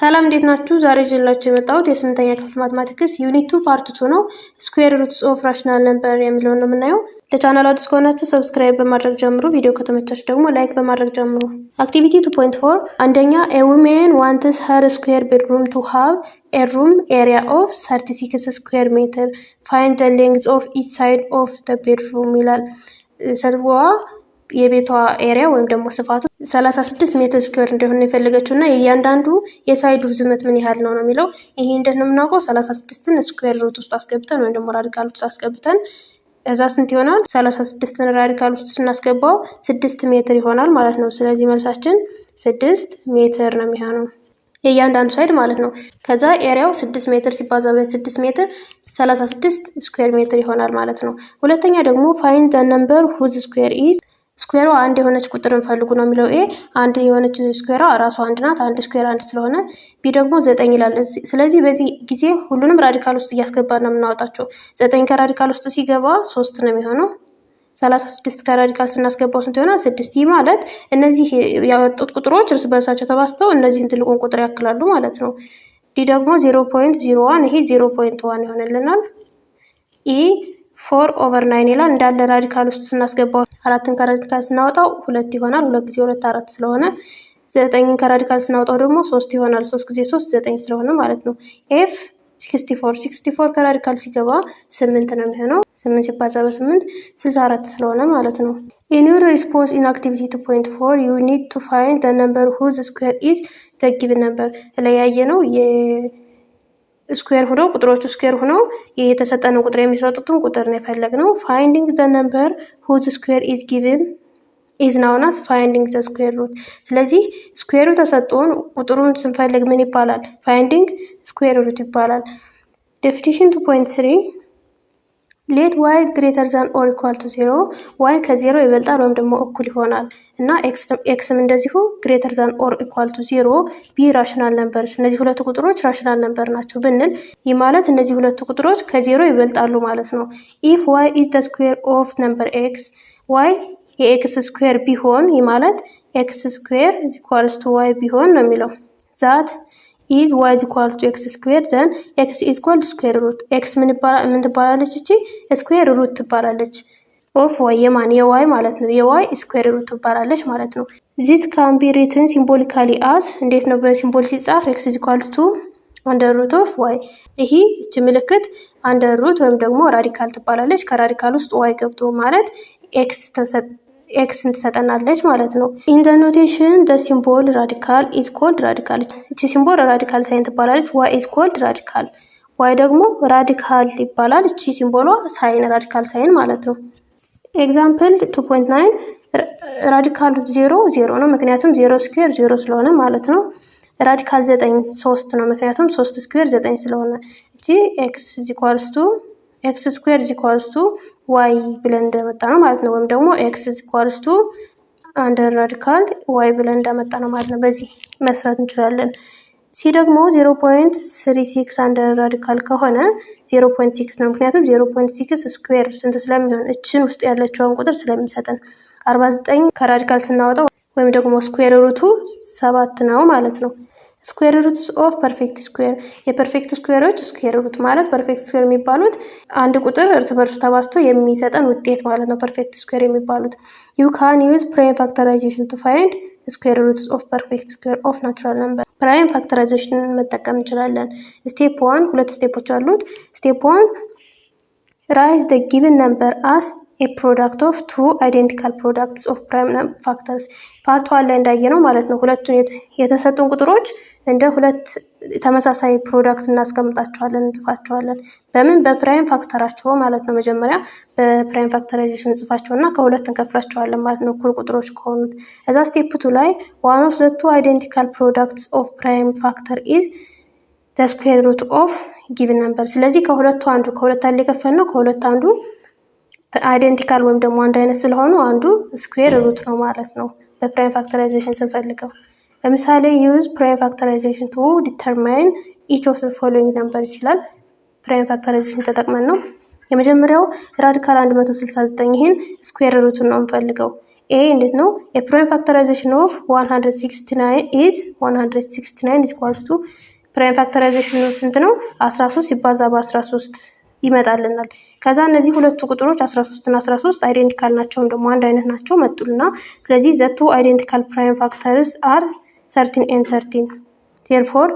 ሰላም እንዴት ናችሁ? ዛሬ ይዤላችሁ የመጣሁት የስምንተኛ ክፍል ማትማቲክስ ዩኒት 2 ፓርት 2 ነው። ስኩዌር ሩትስ ኦፍ ራሽናል ነምበር የሚለውን ነው የምናየው። ለቻናሉ አዲስ ከሆናችሁ ሰብስክራይብ በማድረግ ጀምሩ። ቪዲዮ ከተመቻችሁ ደግሞ ላይክ በማድረግ ጀምሩ። አክቲቪቲ 2.4 አንደኛ a woman wants her square bedroom to have a room area of 36 square meter. Find the length of each side of the bedroom ይላል። ሰትዋ የቤቷ ኤሪያ ወይም ደግሞ ስፋቱ 36 ሜትር ስኩዌር እንደሆነ የፈለገችው እና የእያንዳንዱ የሳይዱ ርዝመት ምን ያህል ነው የሚለው። ይሄ እንደምናውቀው 36ን ስኩዌር ሩት ውስጥ አስገብተን ወይም ደግሞ ራዲካል ውስጥ አስገብተን እዛ ስንት ይሆናል? 36ን ራዲካል ውስጥ ስናስገባው 6 ሜትር ይሆናል ማለት ነው። ስለዚህ መልሳችን 6 ሜትር ነው የሚሆነው የእያንዳንዱ ሳይድ ማለት ነው። ከዛ ኤሪያው 6 ሜትር ሲባዛ በ6 ሜትር 36 ስኩዌር ሜትር ይሆናል ማለት ነው። ሁለተኛ ደግሞ ፋይንድ ዘ ነምበር ሁዝ ስኩዌር ኢዝ ስኩዌሯ አንድ የሆነች ቁጥርን ፈልጉ ነው የሚለው። ኤ አንድ የሆነች ስኩዌሯ ራሷ አንድ ናት። አንድ ስኩዌር አንድ ስለሆነ ቢ ደግሞ 9 ይላል። ስለዚህ በዚህ ጊዜ ሁሉንም ራዲካል ውስጥ እያስገባን ነው የምናወጣቸው። 9 ከራዲካል ውስጥ ሲገባ 3 ነው የሚሆነው። 36 ከራዲካል ስናስገባው ስንት ይሆናል? 6። ይህ ማለት እነዚህ ያወጡት ቁጥሮች እርስ በርሳቸው ተባዝተው እነዚህን ትልቁን ቁጥር ያክላሉ ማለት ነው። ዲ ደግሞ 0.01 ይሄ 0.1 ይሆንልናል። ኢ 4/9 ይላል። እንዳለ ራዲካል ውስጥ ስናስገባው 4ን ከራዲካል ስናወጣው 2 ይሆናል። 2 ጊዜ 2 4 ስለሆነ 9ን ከራዲካል ስናወጣው ደግሞ 3 ይሆናል። 3 ጊዜ 3 9 ስለሆነ ማለት ነው። ኤፍ 64 ከራዲካል ሲገባ 8 ነው የሚሆነው። 8 ሲባዛ በ8 64 ስለሆነ ማለት ነው። In your response in activity 2.4 you need to find the number whose square is the given number ለያየ ነው ስኩዌር ሆኖ ቁጥሮቹ ስኩዌር ሆኖ የተሰጠነው ቁጥር የሚሰጡትን ቁጥር ነው የፈለግነው። ፋይንዲንግ ዘ ነምበር ሁዝ ስኩዌር ኢዝ ጊቭን ኢዝ ናውን አስ ፋይንዲንግ ዘ ስኩዌር ሩት። ስለዚህ ስኩዌሩ ተሰጥቶን ቁጥሩን ስንፈልግ ምን ይባላል? ፋይንዲንግ ስኩዌር ሩት ይባላል። ዴፊኒሽን 2.3 ሌት ዋይ ግሬተር ዛን ኦር ኢኳል ቱ 0 ዋይ ከ0 ይበልጣል ወይም ደግሞ እኩል ይሆናል እና ኤክስም እንደዚሁ ግሬተር ዛን ኦር ኢኳል ቱ 0 ቢ ራሽናል ነምበርስ። እነዚህ ሁለቱ ቁጥሮች ራሽናል ነምበር ናቸው ብንል ይህ ማለት እነዚህ ሁለቱ ቁጥሮች ከ0 ይበልጣሉ ማለት ነው። ኢፍ ዋይ ኢዝ ዘ ስኩዌር ኦፍ ነምበር ኤክስ ዋይ የኤክስ ስኩዌር ቢሆን ይህ ማለት ኤክስ ስኩዌር ኢዝ ኢኳልስ ቱ ዋይ ቢሆን ነው የሚለው። ዛት is y is equal to x square then x is equal to square root x ምን ትባላለች? እቺ ስኩዌር ሩት ትባላለች። ኦፍ y የማን የy ማለት ነው። የy ስኩዌር ሩት ትባላለች ማለት ነው። this can be written symbolically as እንዴት ነው በሲምቦል ሲጻፍ? x is equal to under root of y። ይሄ እቺ ምልክት under root ወይም ደግሞ ራዲካል ትባላለች። ከራዲካል ውስጥ y ገብቶ ማለት ኤክስን ትሰጠናለች ማለት ነው። ኢን ዘ ኖቴሽን ዘ ሲምቦል ራዲካል ኢዝ ኮልድ ራዲካል። እቺ ሲምቦል ራዲካል ሳይን ትባላለች። ዋይ ኢዝ ኮልድ ራዲካል። ዋይ ደግሞ ራዲካል ይባላል። እቺ ሲምቦሏ ሳይን ራዲካል ሳይን ማለት ነው። ኤግዛምፕል 2.9 ራዲካል 0 ነው ምክንያቱም 0 ስኩዌር 0 ስለሆነ ማለት ነው። ራዲካል 9 3 ነው ምክንያቱም 3 ስኩዌር 9 ስለሆነ። እቺ ኤክስ ኢዝ ኢኳልስ ቱ ኤክስ ስኩዌር ኢዝ ኢኳልስ ቱ ዋይ ብለን እንደመጣ ነው ማለት ነው። ወይም ደግሞ ኤክስ ኢዝ ኢኳልስ ቱ አንደር ራዲካል ዋይ ብለን እንደመጣ ነው ማለት ነው። በዚህ መስራት እንችላለን። ሲ ደግሞ 0.36 አንደር ራዲካል ከሆነ 0.6 ነው ምክንያቱም 0.6 ስኩዌር ስንት ስለሚሆን እችን ውስጥ ያለችውን ቁጥር ስለሚሰጠን 49 ከራዲካል ስናወጣው ወይም ደግሞ ስኩዌር ሩቱ 7 ነው ማለት ነው። ስኩዌር ሩትስ ኦፍ ፐርፌክት ስኩዌር የፐርፌክት ስኩዌሮች ስኩዌር ሩት ማለት ፐርፌክት ስኩዌር የሚባሉት አንድ ቁጥር እርስ በርሱ ተባዝቶ የሚሰጠን ውጤት ማለት ነው። ፐርፌክት ስኩዌር የሚባሉት ዩ ካን ዩዝ ፕራይም ፋክተራይዜሽን ቱ ፋይንድ ስኩዌር ሩትስ ኦፍ ፐርፌክት ስኩዌር ኦፍ ናቹራል ነምበር። ፕራይም ፋክተራይዜሽን መጠቀም እንችላለን። ስቴፕ 1 ሁለት ስቴፖች አሉት። ስቴፕ 1 ራይዝ ዘ ጊቨን ነምበር አስ a product of two identical products of prime factors ፓርት 1 ላይ እንዳየነው ማለት ነው። ሁለቱን የተሰጡን ቁጥሮች እንደ ሁለት ተመሳሳይ ፕሮዳክት እናስቀምጣቸዋለን እንጽፋቸዋለን። በምን በፕራይም ፋክተራቸው ማለት ነው። መጀመሪያ በፕራይም ፋክተራይዜሽን እንጽፋቸውና ከሁለት እንከፍላቸዋለን ማለት ነው እኩል ቁጥሮች ከሆኑት። እዛ ስቴፕ 2 ላይ one of the two identical products of prime factor is the square root of given number። ስለዚህ ከሁለት አለ የከፈልነው ከሁለት አንዱ አይደንቲካል ወይም ደግሞ አንድ አይነት ስለሆኑ አንዱ ስኩዌር ሩት ነው ማለት ነው በፕራይም ፋክተራይዜሽን ስንፈልገው። ለምሳሌ ዩዝ ፕራይም ፋክተራይዜሽን ቱ ዲተርማይን ኢች ኦፍ ዘ ፎሎዊንግ ነምበርስ ይላል። ፕራይም ፋክተራይዜሽን ተጠቅመን ነው። የመጀመሪያው ራዲካል 169 ይሄን ስኩዌር ሩቱን ነው የምፈልገው። ኤ እንዴት ነው? የፕራይም ፋክተራይዜሽን ኦፍ 169 ኢዝ 169 ኢኳልስ ቱ ፕራይም ፋክተራይዜሽኑ ስንት ነው? 13 ሲባዛ በ13 ይመጣልናል። ከዛ እነዚህ ሁለቱ ቁጥሮች 13 እና 13 አይዴንቲካል ናቸው፣ ደግሞ አንድ አይነት ናቸው መጡልና ስለዚህ ዘቱ አይዴንቲካል ፕራይም ፋክተርስ አር 13 and 13 therefore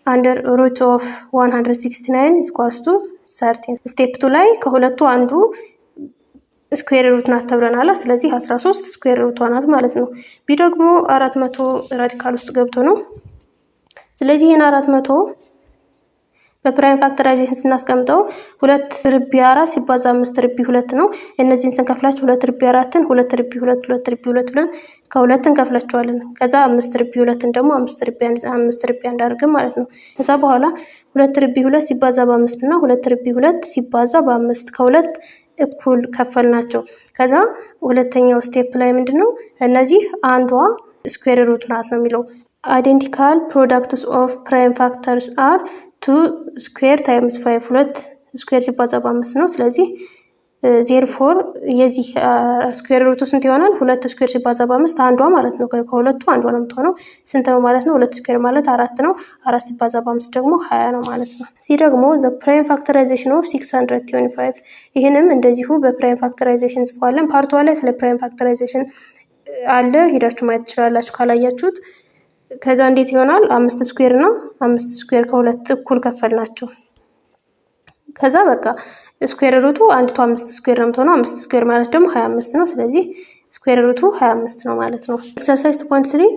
under root of 169 equals to 13 ስቴፕ 2 ላይ ከሁለቱ አንዱ ስኩዌር ሩት ናት ተብለናል። ስለዚህ 13 ስኩዌር ሩቷ ናት ማለት ነው። ቢ ደግሞ 400 ራዲካል ውስጥ ገብቶ ነው። ስለዚህ ይሄን 400 በፕራይም ፋክተራይዜሽን ስናስቀምጠው 2 ርቢ 4 ሲባዛ 5 ርቢ 2 ነው። እነዚህን ስንከፍላቸው 2 ርቢ 4ን 2 ርቢ 2 2 ርቢ 2 ብለን ከ2 እንከፍላቸዋለን። ከዛ 5 ርቢ 2ን ደግሞ 5 ርቢ 1 አድርገን ማለት ነው። ከዛ በኋላ 2 ርቢ 2 ሲባዛ በ5 እና 2 ርቢ 2 ሲባዛ በ5 ከ2 እኩል ከፈልናቸው። ከዛ ሁለተኛው ስቴፕ ላይ ምንድነው? እነዚህ አንዷ ስኩዌር ሩት ናት ነው የሚለው። አይዴንቲካል ፕሮዳክትስ ኦፍ ፕራይም ፋክተርስ አር 2 ስኩዌር ታይምስ 5 2 ስኩዌር ሲባዛ በ5 ነው። ስለዚህ ዜርፎር የዚህ ስኩዌር ሩቱ ስንት ይሆናል? 2 ስኩዌር ሲባዛ በ5 አንዷ ማለት ነው። ከሁለቱ አንዷ ነው የምትሆነው። ስንት ነው ማለት ነው? 2 ስኩዌር ማለት 4 ነው። 4 ሲባዛ በ5 ደግሞ 20 ነው ማለት ነው። ሲ ደግሞ the prime factorization of 625 ይህንም እንደዚሁ በፕራይም ፋክተራይዜሽን ጽፏለን። ፓርቷ ላይ ስለ ፕራይም ፋክተራይዜሽን አለ፣ ሄዳችሁ ማየት ትችላላችሁ ካላያችሁት። ከዛ እንዴት ይሆናል? 5 ስኩዌር ነው። 5 ስኩዌር ከሁለት እኩል ከፈልናቸው። ከዛ በቃ ስኩዌር ሩቱ አንድቷ 5 ስኩዌር ነው የምትሆነው። 5 ስኩዌር ማለት ደግሞ 25 ነው። ስለዚህ ስኩዌር ሩቱ 25 ነው ማለት ነው። ኤክሰርሳይዝ 2.3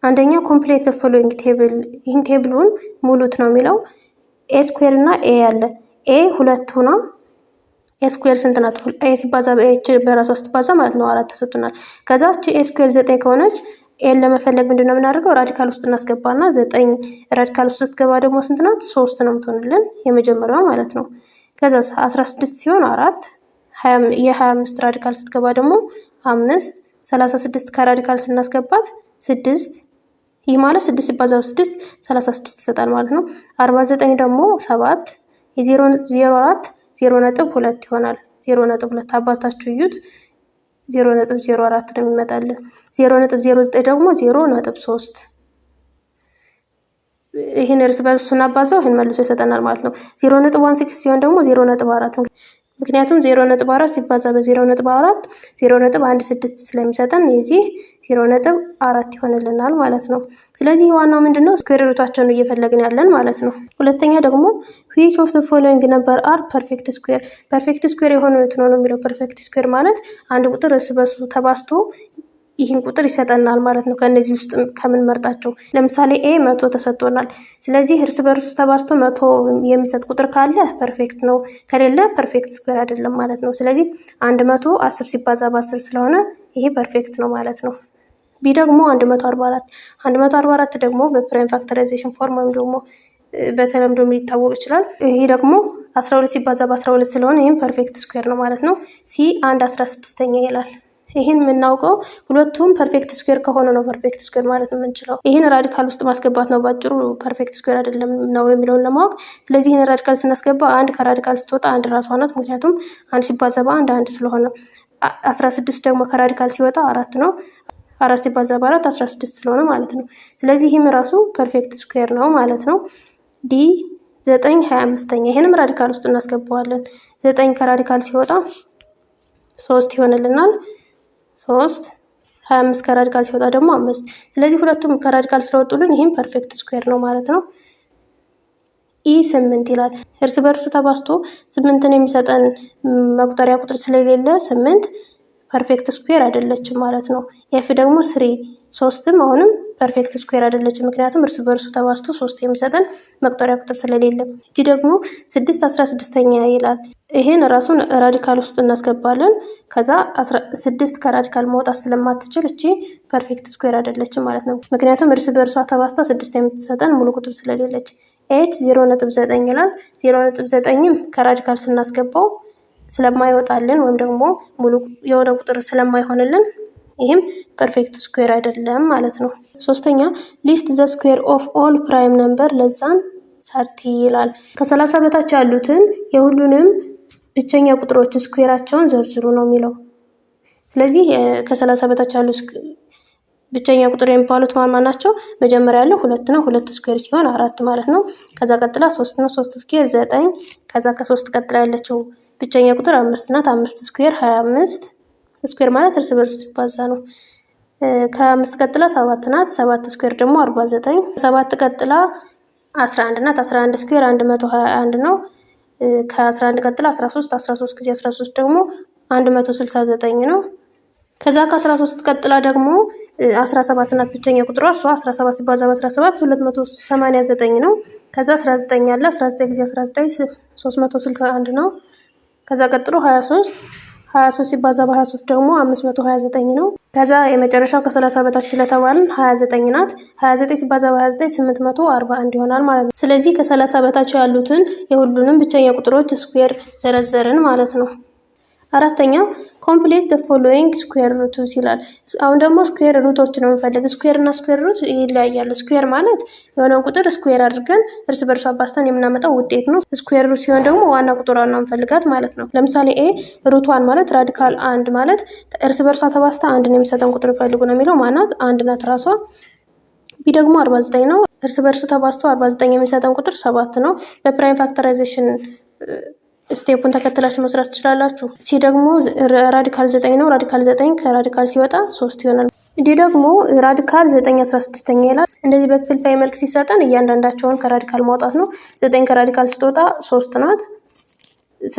አንደኛ ኮምፕሌት ፎሎዊንግ ቴብል። ይህን ቴብሉን ሙሉት ነው የሚለው። ኤ ስኩዌር እና ኤ ያለ ኤ 2 ሆና ኤ ስኩዌር ስንት ናት? ኤ ሲባዛ በኤች በራሷ ስትባዛ ማለት ነው 4 ተሰጥቶናል። ከዛ ኤ ስኩዌር 9 ከሆነች ኤን ለመፈለግ ምንድነው የምናደርገው? ራዲካል ውስጥ እናስገባና 9 ራዲካል ውስጥ ስትገባ ደግሞ ስንት ናት? 3 ነው የምትሆንልን የመጀመሪያው ማለት ነው። ከዛ 16 ሲሆን 4 የ25 ራዲካል ስትገባ ደግሞ 5 36 ከራዲካል ስናስገባት 6 ይህ ማለት 6 ሲባዛ በ6 36 ይሰጣል ማለት ነው። 49 ደግሞ 7 የ0.04 0.2 ይሆናል። 0.2 አባዝታችሁ እዩት። 0.04 ነው የሚመጣልን። 0.09 ደግሞ 0.3 ይሄን እርስ በርሱ ስናባዛው ይሄን መልሶ ይሰጠናል ማለት ነው። 0.16 ሲሆን ደግሞ 0.4 ምክንያቱም 0.4 ሲባዛ በ0.4 0.16 ስለሚሰጠን የዚህ 0.4 ይሆንልናል ማለት ነው። ስለዚህ ዋናው ምንድነው? ስኩዌር ሩታቸውን እየፈለግን ያለን ማለት ነው። ሁለተኛ ደግሞ which of the following number are perfect square ፐርፌክት ስኩዌር የሆነው የት ነው የሚለው። ፐርፌክት ስኩዌር ማለት አንድ ቁጥር እርስ በርሱ ተባዝቶ ይህን ቁጥር ይሰጠናል ማለት ነው። ከነዚህ ውስጥ ከምንመርጣቸው ለምሳሌ ኤ 100 ተሰጥቶናል። ስለዚህ እርስ በርሱ ተባዝቶ 100 የሚሰጥ ቁጥር ካለ ፐርፌክት ነው፣ ከሌለ ፐርፌክት ስኩዌር አይደለም ማለት ነው። ስለዚህ 100 10 ሲባዛ በ10 ስለሆነ ይሄ ፐርፌክት ነው ማለት ነው። ቢ ደግሞ 144 ደግሞ በፕራይም ፋክተራይዜሽን ፎርም ወይም ደግሞ በተለምዶ ሊታወቅ ይችላል። ይሄ ደግሞ 12 ሲባዛ በ12 ስለሆነ ይሄም ፐርፌክት ስኩዌር ነው ማለት ነው። ሲ 1/16ኛ ይላል። ይሄን የምናውቀው ሁለቱም ፐርፌክት ስኩዌር ከሆነ ነው ፐርፌክት ስኩዌር ማለት ነው የምንችለው። ይሄን ራዲካል ውስጥ ማስገባት ነው ባጭሩ፣ ፐርፌክት ስኩዌር አይደለም ነው የሚለውን ለማወቅ። ስለዚህ ይሄን ራዲካል ስናስገባ አንድ ከራዲካል ስትወጣ አንድ ራሷ ናት፣ ምክንያቱም አንድ ሲባዛ በአንድ አንድ ስለሆነ። 16 ደግሞ ከራዲካል ሲወጣ 4 ነው። 4 ሲባዛ በ4 16 ስለሆነ ማለት ነው። ስለዚህ ይህም ራሱ ፐርፌክት ስኩዌር ነው ማለት ነው። ዲ 9 25ኛ ይሄንም ራዲካል ውስጥ እናስገባዋለን። 9 ከራዲካል ሲወጣ 3 ይሆንልናል። 3 25 ከራዲካል ሲወጣ ደግሞ 5። ስለዚህ ሁለቱም ከራዲካል ስለወጡልን ይሄም ፐርፌክት ስኩዌር ነው ማለት ነው። ኢ 8 ይላል። እርስ በርሱ ተባዝቶ 8ን የሚሰጠን መቁጠሪያ ቁጥር ስለሌለ 8 ፐርፌክት ስኩዌር አይደለችም ማለት ነው። ኤፍ ደግሞ 3ም አሁንም ፐርፌክት ስኩዌር አይደለችም፣ ምክንያቱም እርስ በርሱ ተባዝቶ 3 የሚሰጠን መቁጠሪያ ቁጥር ስለሌለ። እጂ ደግሞ 6 16ኛ ይላል። ይሄን ራሱን ራዲካል ውስጥ እናስገባለን። ከዛ 6 ከራዲካል መውጣት ስለማትችል እቺ ፐርፌክት ስኩዌር አይደለችም ማለት ነው፣ ምክንያቱም እርስ በርሷ ተባዝታ 6 የምትሰጠን ሙሉ ቁጥር ስለሌለች። ኤች 0.9 ይላል። 0.9ም ከራዲካል ስናስገባው ስለማይወጣልን ወይም ደግሞ ሙሉ የሆነ ቁጥር ስለማይሆንልን ይህም ፐርፌክት ስኩዌር አይደለም ማለት ነው። ሶስተኛ ሊስት ዘ ስኩዌር ኦፍ ኦል ፕራይም ነምበር ለዛን 30 ይላል። ከ30 በታች ያሉትን የሁሉንም ብቸኛ ቁጥሮች ስኩዌራቸውን ዘርዝሩ ነው የሚለው። ስለዚህ ከ30 በታች ያሉ ብቸኛ ቁጥር የሚባሉት ማን ናቸው? መጀመሪያ ያለው 2 ነው። 2 ስኩዌር ሲሆን 4 ማለት ነው። ከዛ ቀጥላ 3 ነው። 3 ስኩዌር 9። ከዛ ከ3 ቀጥላ ያለችው ብቸኛ ቁጥር 5 ናት። 5 ስኩዌር 25። ስኩዌር ማለት እርስ በርሱ ሲባዛ ነው። ከ5 ቀጥላ 7 ናት። 7 ስኩዌር ደግሞ 49። 7 ቀጥላ 11 ናት። 11 ስኩዌር 121 ነው። ከ11 ቀጥላ 13። 13 ጊዜ 13 ደግሞ 169 ነው። ከዛ ከ13 ቀጥላ ደግሞ 17 ናት ብቸኛ ቁጥሯ። እሷ 17 ሲባዛ በ17 289 ነው። ከዛ 19 አለ። 19 ጊዜ 19 361 ነው። ከዛ ቀጥሎ 23 ሲባዛ በ23 ደግሞ 529 ነው። ከዛ የመጨረሻው ከ30 በታች ስለተባልን 29 ናት። 29 ሲባዛ በ29 841 ይሆናል ማለት ነው። ስለዚህ ከ30 በታች ያሉትን የሁሉንም ብቸኛ ቁጥሮች ስኩዌር ዘረዘርን ማለት ነው። አራተኛ ኮምፕሊት ዘ ፎሎዊንግ ስኩዌር ሩትስ ይላል። አሁን ደግሞ ስኩዌር ሩቶች ነው የምንፈልግ። ስኩዌር እና ስኩዌር ሩት ይለያያሉ። ስኩዌር ማለት የሆነን ቁጥር ስኩዌር አድርገን እርስ በርሱ አባዝተን የምናመጣው ውጤት ነው። ስኩዌር ሩት ሲሆን ደግሞ ዋና ቁጥሯን ነው የምንፈልጋት ማለት ነው። ለምሳሌ ኤ ሩቷን ማለት ራዲካል 1 ማለት እርስ በርሷ ተባዝታ አንድን የሚሰጠን ቁጥር ፈልጉ ነው የሚለው። ማናት? 1 ናት ራሷ። ቢ ደግሞ 49 ነው። እርስ በርሱ ተባዝቶ 49 የሚሰጠን ቁጥር 7 ነው። በፕራይም ፋክተራይዜሽን ስቴፑን ተከትላችሁ መስራት ትችላላችሁ። ሲ ደግሞ ራዲካል 9 ነው። ራዲካል 9 ከራዲካል ሲወጣ 3 ይሆናል። ዲ ደግሞ ራዲካል 9 16ኛ ይላል። እንደዚህ በክፍልፋይ መልክ ሲሰጠን እያንዳንዳቸውን ከራዲካል ማውጣት ነው። 9 ከራዲካል ስትወጣ 3 ናት።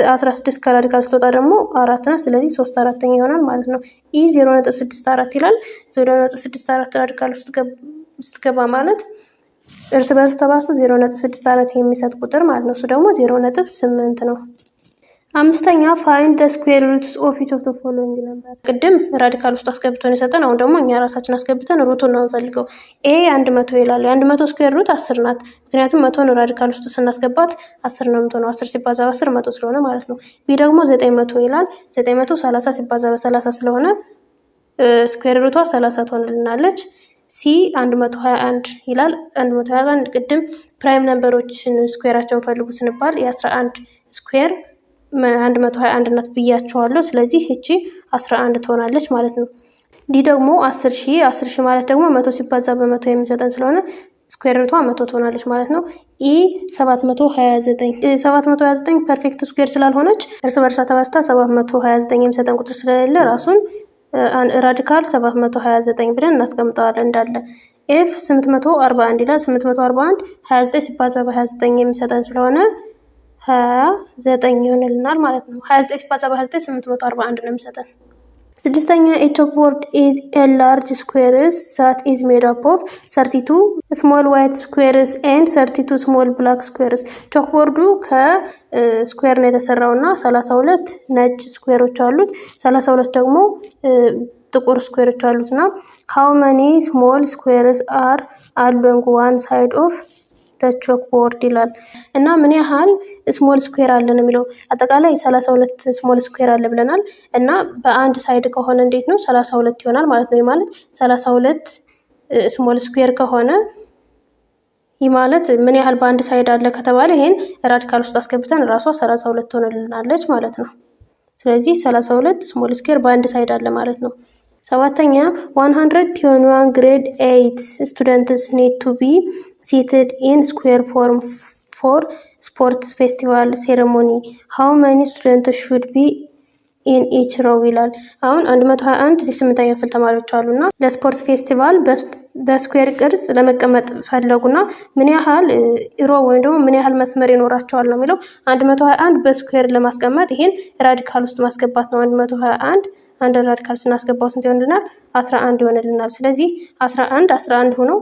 16 ከራዲካል ስትወጣ ደግሞ 4 ናት። ስለዚህ 3 4ኛ ይሆናል ማለት ነው። ኢ 0.64 ይላል። 0.64 ራዲካል ውስጥ ገባ ማለት እርስ በርሱ ተባዝቶ 0.64 የሚሰጥ ቁጥር ማለት ነው። እሱ ደግሞ 0.8 ነው። አምስተኛ ፋይንድ ዘ ስኩዌር ሩትስ ኦፍ ኢች ኦፍ ዘ ፎሎዊንግ ነበር። ቅድም ራዲካል ውስጥ አስገብተን የሰጠን፣ አሁን ደግሞ እኛ ራሳችን አስገብተን ሩቱን ነው የምንፈልገው። ኤ 100 ይላል። የ100 ስኩዌር ሩት 10 ናት። ምክንያቱም 100 ራዲካል ውስጥ ስናስገባት 10 ነው የምትሆነው። 10 ሲባዛ በ10 100 ስለሆነ ማለት ነው። ቢ ደግሞ 900 ይላል። 900 30 ሲባዛ በ30 ስለሆነ ስኩዌር ሩቷ 30 ትሆንልናለች። ሲ 121 ይላል። 121 ቅድም ፕራይም ነምበሮችን ስኩዌራቸውን ፈልጉ ስንባል የ11 ስኩዌር 121 ናት ብያቸዋለሁ። ስለዚህ እቺ 11 ትሆናለች ማለት ነው። ዲ ደግሞ 10,000 ማለት ደግሞ 100 ሲባዛ በ100 የሚሰጠን ስለሆነ ስኩዌር ሩቷ 100 ትሆናለች ማለት ነው። ኢ 729 ፐርፌክት ስኩዌር ስላልሆነች እርስ በርሷ ተባዝታ 729 የሚሰጠን ቁጥር ስለሌለ ራሱን ራዲካል 729 ብለን እናስቀምጠዋለን እንዳለ። ኤፍ 841 ይላል። 841 29 ሲባዛ በ29 የሚሰጠን ስለሆነ 29 ይሆንልናል ማለት ነው። 29 ሲባዛ በ29 841 ነው የሚሰጠን። ስድስተኛ a chalkboard is a large squares that is made up of 32 small white squares and 32 small black squares። ቾክቦርዱ ከስኩዌር ነው የተሰራውና 32 ነጭ ስኩዌሮች አሉት፣ 32 ደግሞ ጥቁር ስኩዌሮች አሉትና how many small squares are along one side of the chalkboard ይላል። እና ምን ያህል ስሞል ስኩዌር አለ ነው የሚለው። አጠቃላይ 32 ስሞል ስኩዌር አለ ብለናል። እና በአንድ ሳይድ ከሆነ እንዴት ነው 32 ይሆናል ማለት ነው። ማለት 32 ስሞል ስኩዌር ከሆነ ይህ ማለት ምን ያህል በአንድ ሳይድ አለ ከተባለ ይሄን ራዲካል ውስጥ አስገብተን ራሷ 32 ትሆንልናለች ማለት ነው። ስለዚህ 32 ስሞል ስኩዌር በአንድ ሳይድ አለ ማለት ነው። ሰባተኛ 121 grade 8 students need to be seated in square form for sports festival ceremony. How many students should be in each row ይላል። አሁን 121 የ8ኛ ክፍል ተማሪዎች አሉና ለስፖርት ፌስቲቫል በስኩዌር ቅርጽ ለመቀመጥ ፈለጉና ምን ያህል ሮ ወይም ደግሞ ምን ያህል መስመር ይኖራቸዋል ነው የሚለው። 121 በስኩዌር ለማስቀመጥ ይሄን ራዲካል ውስጥ ማስገባት ነው። 121 አንድ ራዲካል ስናስገባው ስንት ይሆንልናል? 11 ይሆንልናል። ስለዚህ 11 ሆኖ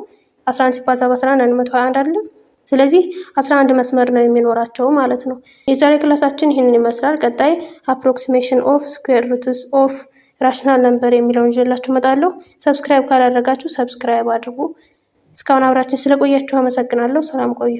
11 ሲባዛ በ11 121 አይደል? ስለዚህ 11 መስመር ነው የሚኖራቸው ማለት ነው። የዛሬ ክላሳችን ይህንን ይመስላል። ቀጣይ አፕሮክሲሜሽን ኦፍ ስኩዌር ሩትስ ኦፍ ራሽናል ነምበር የሚለውን ይዤላችሁ እመጣለሁ። ሰብስክራይብ ካላደረጋችሁ ሰብስክራይብ አድርጉ። እስካሁን አብራችን ስለቆያችሁ አመሰግናለሁ። ሰላም ቆዩ።